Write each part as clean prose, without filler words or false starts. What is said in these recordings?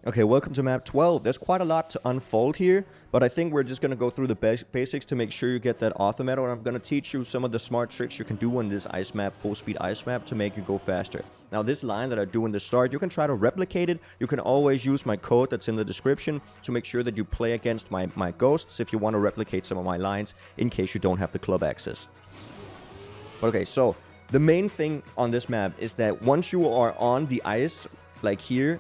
Okay, welcome to map 12. There's quite a lot to unfold here, but I think we're just going to go through the basics to make sure you get that author medal, and I'm going to teach you some of the smart tricks you can do on this ice map, full speed ice map, to make you go faster. Now, this line that I do in the start, you can try to replicate it. You can always use my code that's in the description to make sure that you play against my ghosts if you want to replicate some of my lines in case you don't have the club access. Okay, so the main thing on this map is that once you are on the ice, like here,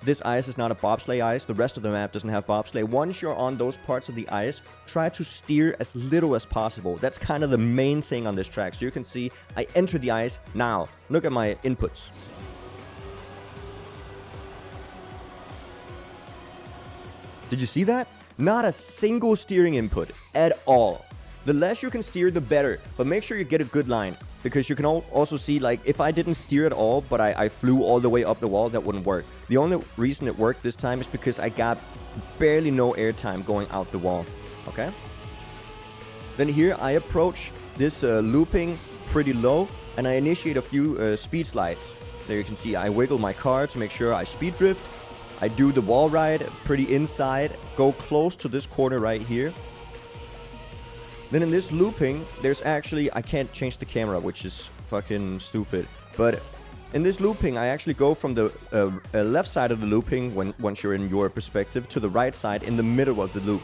this ice is not a bobsleigh ice. The rest of the map doesn't have bobsleigh. Once you're on those parts of the ice, try to steer as little as possible. That's kind of the main thing on this track. So you can see I enter the ice now. Look at my inputs. Did you see that? Not a single steering input at all. The less you can steer, the better. But make sure you get a good line. Because you can also see, like, if I didn't steer at all, but I flew all the way up the wall, that wouldn't work. The only reason it worked this time is because I got barely no airtime going out the wall. Okay? Then here, I approach this looping pretty low, and I initiate a few speed slides. There you can see I wiggle my car to make sure I speed drift. I do the wall ride pretty inside, go close to this corner right here. Then in this looping, there's actually, I can't change the camera, which is fucking stupid. But in this looping, I actually go from the left side of the looping, once you're in your perspective, to the right side in the middle of the loop.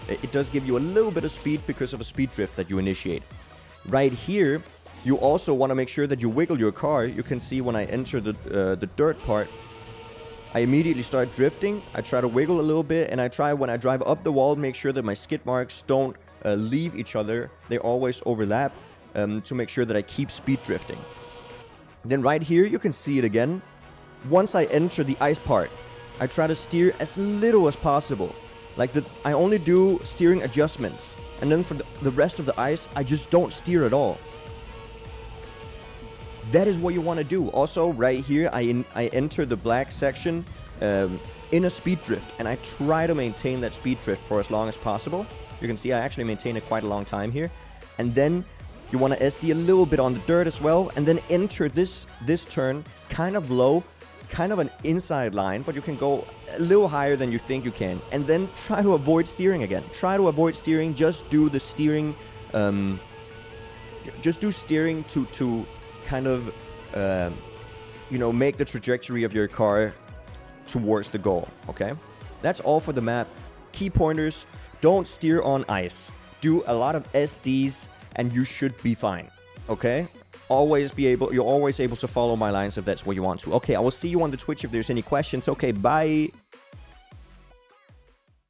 It does give you a little bit of speed because of a speed drift that you initiate. Right here, you also want to make sure that you wiggle your car. You can see when I enter the dirt part, I immediately start drifting. I try to wiggle a little bit, and I try, when I drive up the wall, make sure that my skid marks don't leave each other. They always overlap to make sure that I keep speed drifting. Then right here, you can see it again. Once I enter the ice part, I try to steer as little as possible. Like, I only do steering adjustments. And then for the rest of the ice, I just don't steer at all. That is what you want to do. Also, right here, I enter the black section in a speed drift. And I try to maintain that speed drift for as long as possible. You can see I actually maintain it quite a long time here. And then you want to SD a little bit on the dirt as well. And then enter this turn kind of low, kind of an inside line. But you can go a little higher than you think you can. And then try to avoid steering again. Try to avoid steering. Just do the steering. Just do steering to kind of, make the trajectory of your car towards the goal. Okay? That's all for the map. Key pointers. Don't steer on ice. Do a lot of SDs and you should be fine. Okay? You're always able to follow my lines if that's what you want to. Okay, I will see you on the Twitch if there's any questions. Okay, bye.